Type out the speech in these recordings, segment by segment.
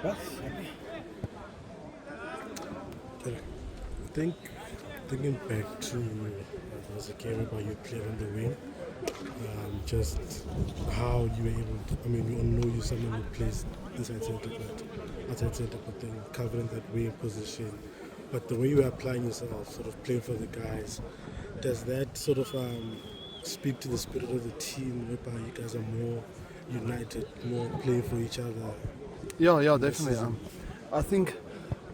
Well, I think thinking back to there was a game about you played on the wing, just how you were able to, I mean, we all know you someone who plays inside centre, but outside centre, but then covering that wing position. But the way you were applying yourself, sort of playing for the guys, does that sort of speak to the spirit of the team, whereby you guys are more united, more playing for each other? Yeah, definitely. I think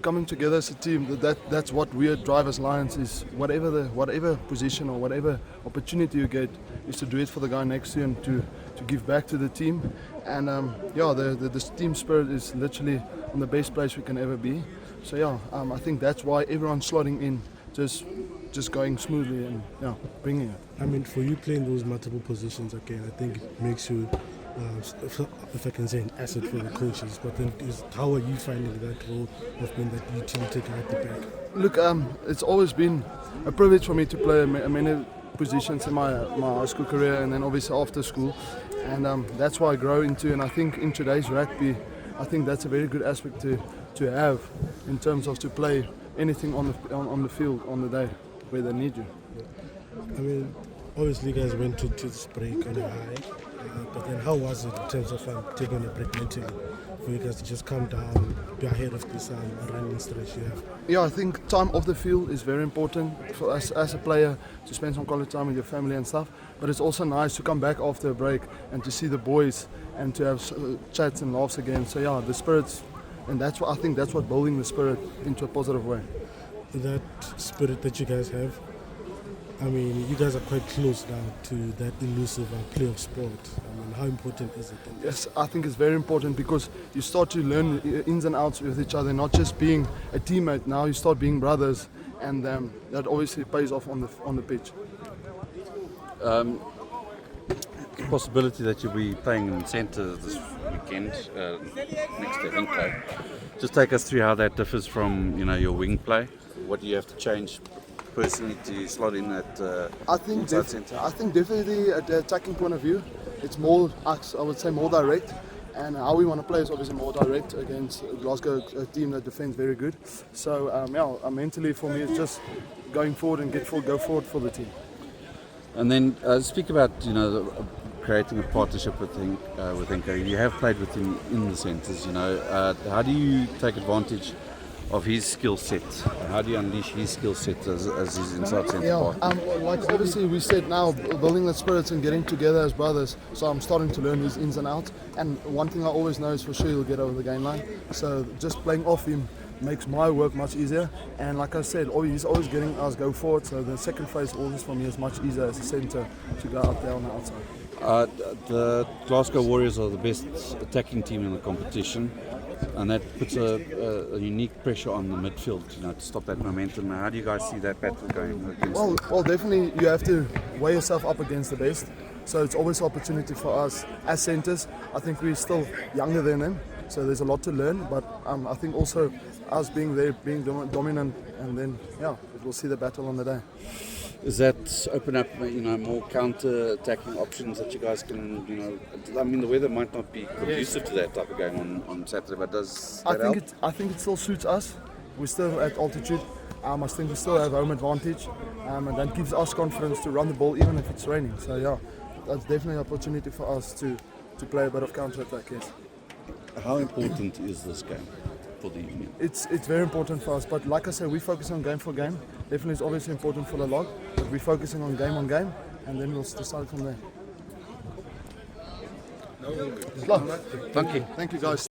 coming together as a team, that's what we at Drivers Lions is. Whatever position or whatever opportunity you get, is to do it for the guy next to you and to give back to the team. And the team spirit is literally in the best place we can ever be. So I think that's why everyone's slotting in, just going smoothly and bringing it. I mean, for you playing those multiple positions again, I think it makes you, if I can say, an asset for the coaches. But then, how are you finding that role of being that utility guy at the back? Look, it's always been a privilege for me to play many positions in my high school career, and then obviously after school, and that's why I grow into. And I think in today's rugby, I think that's a very good aspect to have in terms of to play anything on the field on the day where they need you. I mean, obviously, you guys went to this break on a high, but then how was it in terms of taking a break mentally for you guys to just come down, be ahead of this running stretch you have? Yeah, I think time off the field is very important for us as a player, to spend some quality time with your family and stuff. But it's also nice to come back after a break and to see the boys and to have chats and laughs again. So yeah, the spirits, and that's what I think that's what building the spirit into a positive way. That spirit that you guys have, I mean, you guys are quite close now to that elusive play of sport. I mean, how important is it? Yes, I think it's very important because you start to learn ins and outs with each other, not just being a teammate. Now you start being brothers, and that obviously pays off on the pitch. The possibility that you'll be playing in centre this weekend next to Hinko. Just take us through how that differs from your wing play. What do you have to change personally to slot in at inside centre? I think definitely at the attacking point of view, it's more, I would say, more direct. And how we want to play is obviously more direct against Glasgow, a team that defends very good. So mentally for me, it's just going forward and go forward for the team. And then speak about creating a partnership with Hinko. You have played with him in the centres. How do you take advantage of his skill set? How do you unleash his skill set as his inside centre partner? Like obviously we said now, building the spirits and getting together as brothers. So I'm starting to learn his ins and outs. And one thing I always know is for sure he'll get over the game line. So just playing off him makes my work much easier. And like I said, he's always getting us go forward. So the second phase always for me is much easier as a centre to go out there on the outside. The Glasgow Warriors are the best attacking team in the competition, and that puts a unique pressure on the midfield, to stop that momentum. How do you guys see that battle going against? Well, definitely you have to weigh yourself up against the best. So it's always an opportunity for us as centres. I think we're still younger than them, so there's a lot to learn. But I think also us being there, being dominant, and then we'll see the battle on the day. Does that open up, more counter-attacking options that you guys can, I mean, the weather might not be conducive to that type of game on Saturday, but does that help? I think it still suits us. We're still at altitude. I think we still have home advantage, and that gives us confidence to run the ball even if it's raining. So that's definitely an opportunity for us to play a bit of counter-attack, yes. How important is this game for the union? It's very important for us, but like I said, we focus on game for game. Definitely it's obviously important for the log, but we're focusing on game, and then we'll decide from there. Thank you. Thank you guys.